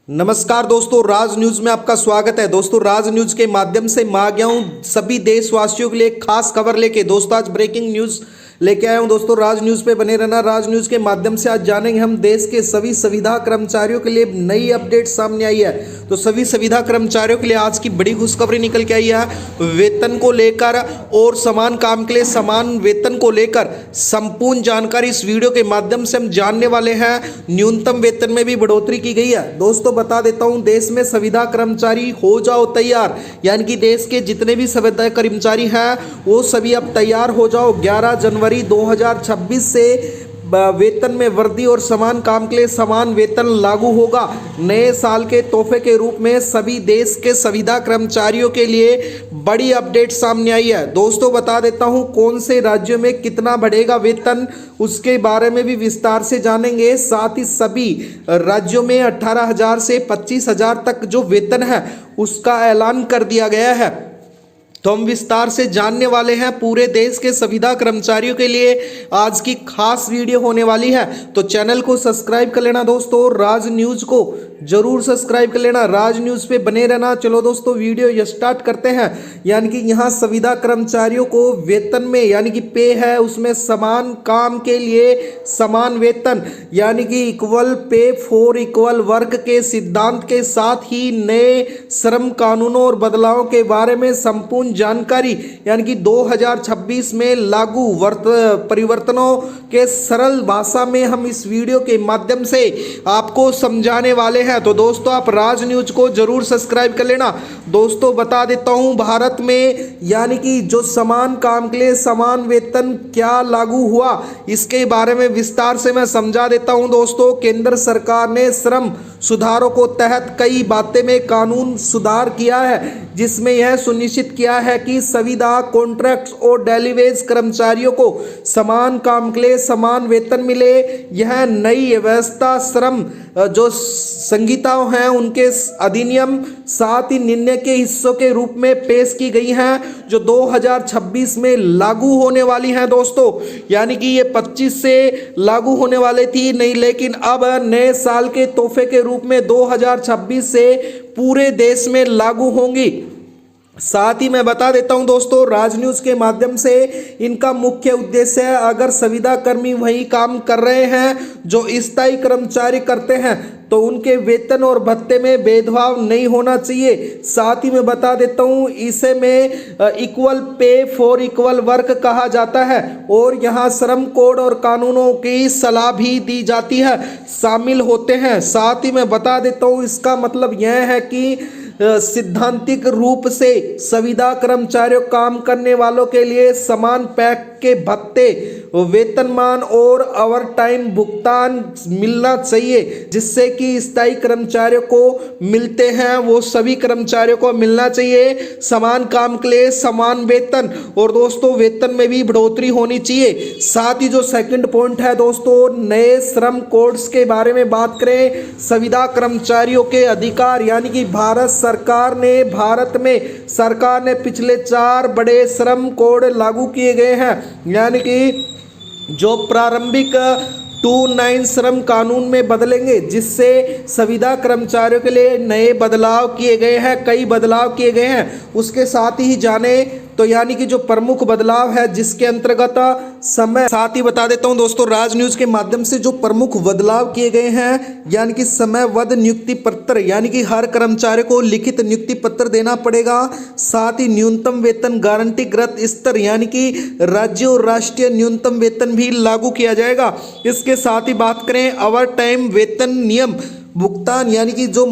नमस्कार दोस्तों, राज न्यूज में आपका स्वागत है। दोस्तों, राज न्यूज के माध्यम से मैं आ गया हूं सभी देशवासियों के लिए एक खास खबर लेके। दोस्तों, आज ब्रेकिंग न्यूज लेके आया हूं। दोस्तों, राज न्यूज पे बने रहना। राज न्यूज के माध्यम से आज जानेंगे हम देश के सभी संविदा कर्मचारियों के लिए नई अपडेट सामने आई है। तो सभी संविदा कर्मचारियों के लिए आज की बड़ी खुशखबरी निकल के आई है। वेतन को लेकर और समान काम के लिए समान वेतन को लेकर संपूर्ण जानकारी इस वीडियो के माध्यम से हम जानने वाले हैं। न्यूनतम वेतन में भी बढ़ोतरी की गई है। दोस्तों, बता देता हूं, देश में संविदा कर्मचारी हो जाओ तैयार, यानी कि देश के जितने भी संविदा कर्मचारी हैं वो सभी अब तैयार हो जाओ। 11 जनवरी 2026 से वेतन में वृद्धि और समान काम के लिए समान वेतन लागू होगा। नए साल के तोहफे के रूप में सभी देश के संविदा कर्मचारियों के लिए बड़ी अपडेट सामने आई है। दोस्तों, बता देता हूं कौन से राज्यों में कितना बढ़ेगा वेतन, उसके बारे में भी विस्तार से जानेंगे। साथ ही सभी राज्यों में 18,000 से 25,000 तक जो वेतन है उसका ऐलान कर दिया गया है। तो हम विस्तार से जानने वाले हैं। पूरे देश के संविदा कर्मचारियों के लिए आज की खास वीडियो होने वाली है। तो चैनल को सब्सक्राइब कर लेना दोस्तों, राज न्यूज को जरूर सब्सक्राइब कर लेना, राज न्यूज पे बने रहना। चलो दोस्तों, वीडियो स्टार्ट करते हैं। यानी कि यहाँ संविदा कर्मचारियों को वेतन में यानी कि पे है, उसमें समान काम के लिए समान वेतन यानी कि equal pay for equal work के सिद्धांत के साथ ही नए श्रम कानूनों और बदलावों के बारे में संपूर्ण जानकारी यानी कि 2026 में लागू परिवर्तनों के सरल भाषा में हम इस वीडियो के माध्यम से आपको समझाने वाले हैं। तो दोस्तों, आप राज न्यूज को जरूर सब्सक्राइब कर लेना। दोस्तों, बता देता हूं, भारत में यानी कि जो समान काम के लिए समान वेतन क्या लागू हुआ इसके बारे में विस्तार से मैं समझा देता हूं। दोस्तों, केंद्र सरकार ने श्रम सुधारों को तहत कई बातें में कानून सुधार किया है, जिसमें यह सुनिश्चित किया है कि संविदा कॉन्ट्रैक्ट और डेली वेज कर्मचारियों को समान काम के लिए समान वेतन मिले। यह नई व्यवस्था श्रम जो संहिताएं हैं उनके अधिनियम साथ ही निर्णय के हिस्सों के रूप में पेश की गई हैं, जो 2026 में लागू होने वाली हैं। दोस्तों, यानी कि ये 25 से लागू होने वाली थी नहीं, लेकिन अब नए साल के तोहफे के रूप में 2026 से पूरे देश में लागू होंगी। साथ ही मैं बता देता हूं दोस्तों, राज न्यूज के माध्यम से इनका मुख्य उद्देश्य है, अगर संविदा कर्मी वही काम कर रहे हैं जो स्थायी कर्मचारी करते हैं तो उनके वेतन और भत्ते में भेदभाव नहीं होना चाहिए। साथ ही मैं बता देता हूं, इसे में equal pay for equal work कहा जाता है और यहाँ श्रम कोड और कानूनों की सलाह भी दी जाती है, शामिल होते हैं। साथ ही मैं बता देता हूं, इसका मतलब यह है कि सिद्धांतिक रूप से संविदा कर्मचारियों काम करने वालों के लिए समान पैक के भत्ते, वेतनमान और ओवर टाइम भुगतान मिलना चाहिए, जिससे कि स्थायी कर्मचारियों को मिलते हैं वो सभी कर्मचारियों को मिलना चाहिए। समान काम के लिए समान वेतन, और दोस्तों वेतन में भी बढ़ोतरी होनी चाहिए। साथ ही जो सेकंड पॉइंट है दोस्तों, नए श्रम कोड्स के बारे में बात करें। संविदा कर्मचारियों के अधिकार यानी कि भारत सरकार ने पिछले 4 बड़े श्रम कोड लागू किए गए हैं, यानी कि जो प्रारंभिक 29 श्रम कानून में बदलेंगे, जिससे संविदा कर्मचारियों के लिए नए बदलाव किए गए हैं, कई बदलाव किए गए हैं। उसके साथ ही जाने तो यानी कि जो प्रमुख बदलाव है जिसके अंतर्गत समय, साथ ही बता देता हूं दोस्तों, राज न्यूज के माध्यम से जो प्रमुख बदलाव किए गए हैं यानी कि समयबद्ध नियुक्ति पत्र, यानी कि हर कर्मचारी को लिखित नियुक्ति पत्र देना पड़ेगा। साथ ही न्यूनतम वेतन गारंटीकृत स्तर यानी कि राज्य और राष्ट्रीय न्यूनतम वेतन भी लागू किया जाएगा। इसके साथ ही बात करें ओवर टाइम वेतन नियम भुगतान, यानी कि जो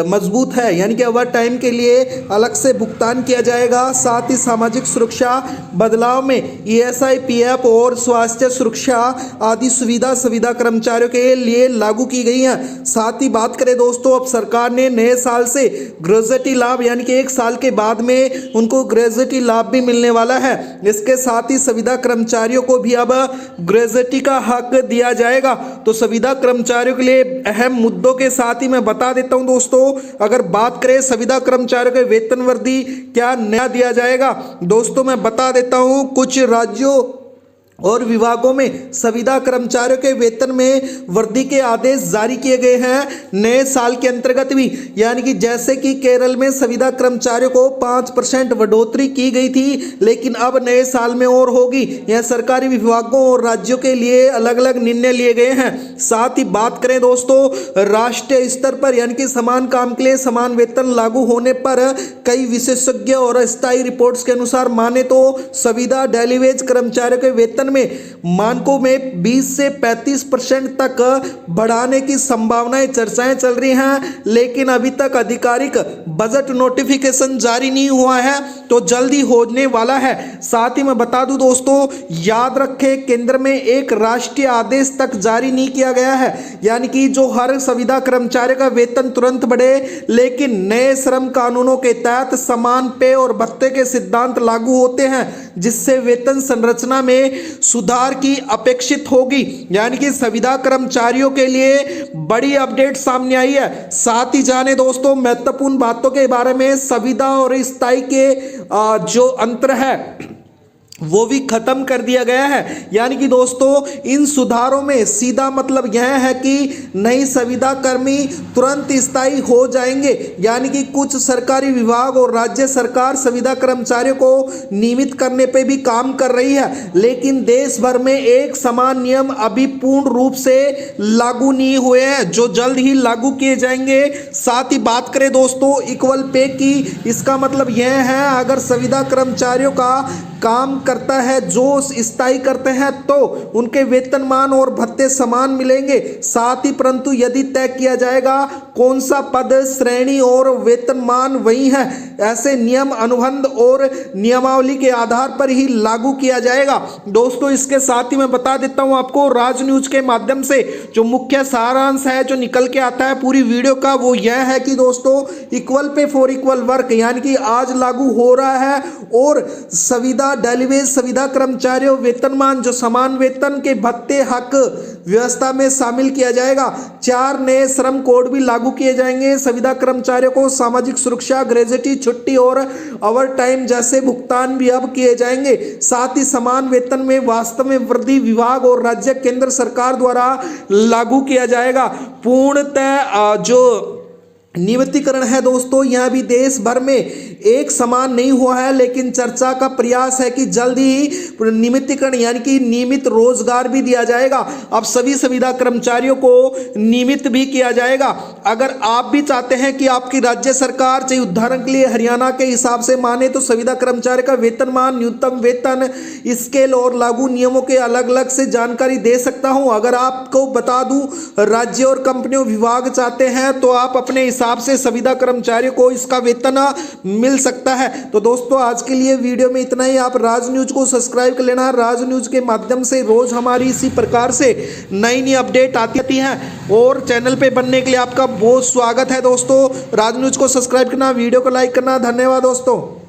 मजबूत है, यानी कि ओवर टाइम के लिए अलग से भुगतान किया जाएगा। साथ ही सामाजिक सुरक्षा बदलाव में ईएसआई, पीएफ और स्वास्थ्य सुरक्षा आदि सुविधा संविदा कर्मचारियों के लिए लागू की गई हैं। साथ ही बात करें दोस्तों, अब सरकार ने नए साल से ग्रेजुएटी लाभ यानी कि 1 साल के बाद में उनको ग्रेजुएटी लाभ भी मिलने वाला है। इसके साथ ही संविदा कर्मचारियों को भी अब ग्रेजुएटी का हक दिया जाएगा। तो संविदा कर्मचारी के लिए अहम मुद्दों के साथ ही मैं बता देता हूं दोस्तों, अगर बात करें संविदा कर्मचारियों के वेतन वृद्धि क्या नया दिया जाएगा। दोस्तों, मैं बता देता हूं, कुछ राज्यों और विभागों में संविदा कर्मचारियों के वेतन में वृद्धि के आदेश जारी किए गए हैं नए साल के अंतर्गत भी। यानी कि जैसे कि केरल में संविदा कर्मचारियों को 5% बढ़ोतरी की गई थी, लेकिन अब नए साल में और होगी। यह सरकारी विभागों और राज्यों के लिए अलग अलग निर्णय लिए गए हैं। साथ ही बात करें दोस्तों, राष्ट्रीय स्तर पर यानी कि समान काम के लिए समान वेतन लागू होने पर कई विशेषज्ञ और स्थायी रिपोर्ट्स के अनुसार माने तो संविदा डेली वेज कर्मचारियों के वेतन में मानकों में 20 से 35% तक बढ़ाने की संभावनाएं चर्चाएं चल रही हैं, लेकिन अभी तक आधिकारिक बजट नोटिफिकेशन जारी नहीं हुआ है, तो जल्दी होने वाला है। साथ ही मैं बता दूं दोस्तों, याद रखें केंद्र में एक राष्ट्रीय आदेश तक जारी नहीं किया गया है, यानी कि जो हर संविदा कर्मचारी का वेतन तुरंत बढ़े, लेकिन नए श्रम कानूनों के तहत समान पे और भत्ते के सिद्धांत लागू होते हैं, जिससे वेतन संरचना में सुधार की अपेक्षित होगी। यानी कि संविदा कर्मचारियों के लिए बड़ी अपडेट सामने आई है। साथ ही जाने दोस्तों महत्वपूर्ण बातों के बारे में, संविदा और स्थायी के जो अंतर है वो भी खत्म कर दिया गया है। यानी कि दोस्तों इन सुधारों में सीधा मतलब यह है कि नई संविदा कर्मी तुरंत स्थायी हो जाएंगे। यानी कि कुछ सरकारी विभाग और राज्य सरकार संविदा कर्मचारियों को नियमित करने पे भी काम कर रही है, लेकिन देश भर में एक समान नियम अभी पूर्ण रूप से लागू नहीं हुए हैं, जो जल्द ही लागू किए जाएंगे। साथ ही बात करें दोस्तों इक्वल पे की, इसका मतलब यह है अगर संविदा कर्मचारियों का काम करता है जो स्थायी करते हैं तो उनके वेतनमान और भत्ते समान मिलेंगे। साथ ही परंतु यदि तय किया जाएगा कौन सा पद, श्रेणी और वेतनमान वही है, ऐसे नियम अनुबंध और नियमावली के आधार पर ही लागू किया जाएगा। दोस्तों इसके साथ ही मैं बता देता हूं आपको राज न्यूज के माध्यम से जो मुख्य सारांश है जो निकल के आता है पूरी वीडियो का, वो यह है कि दोस्तों equal pay for equal work यानी कि आज लागू हो रहा है, और संविदा डेली वेज संविदा कर्मचारियों वेतनमान जो समान वेतन के भत्ते हक व्यवस्था में शामिल किया जाएगा। 4 नए श्रम कोड भी लागू किए जाएंगे। संविदा कर्मचारियों को सामाजिक सुरक्षा, ग्रेजुटी, छुट्टी और ओवर टाइम जैसे भुगतान भी अब किए जाएंगे। साथ ही समान वेतन में वास्तव में वृद्धि विभाग और राज्य केंद्र सरकार द्वारा लागू किया जाएगा। पूर्णतः जो नियमितीकरण है दोस्तों यह भी देश भर में एक समान नहीं हुआ है, लेकिन चर्चा का प्रयास है कि जल्द ही नियमितीकरण यानी कि नियमित रोजगार भी दिया जाएगा। अब सभी संविदा कर्मचारियों को नियमित भी किया जाएगा। अगर आप भी चाहते हैं कि आपकी राज्य सरकार, चाहे उदाहरण के लिए हरियाणा के हिसाब से माने तो संविदा कर्मचारी का वेतनमान, न्यूनतम वेतन, स्केल और लागू नियमों के अलग अलग से जानकारी दे सकता हूं। अगर आपको बता दूं राज्य और कंपनियों विभाग चाहते हैं तो आप अपने हिसाब से संविदा कर्मचारियों को इसका वेतन मिल सकता है। तो दोस्तों आज के लिए वीडियो में इतना ही। आप राज न्यूज को सब्सक्राइब कर लेना। राज न्यूज के माध्यम से रोज हमारी इसी प्रकार से नई नई अपडेट आती है, और चैनल पे बनने के लिए आपका बहुत स्वागत है दोस्तों। राज न्यूज को सब्सक्राइब करना, वीडियो को लाइक करना। धन्यवाद दोस्तों।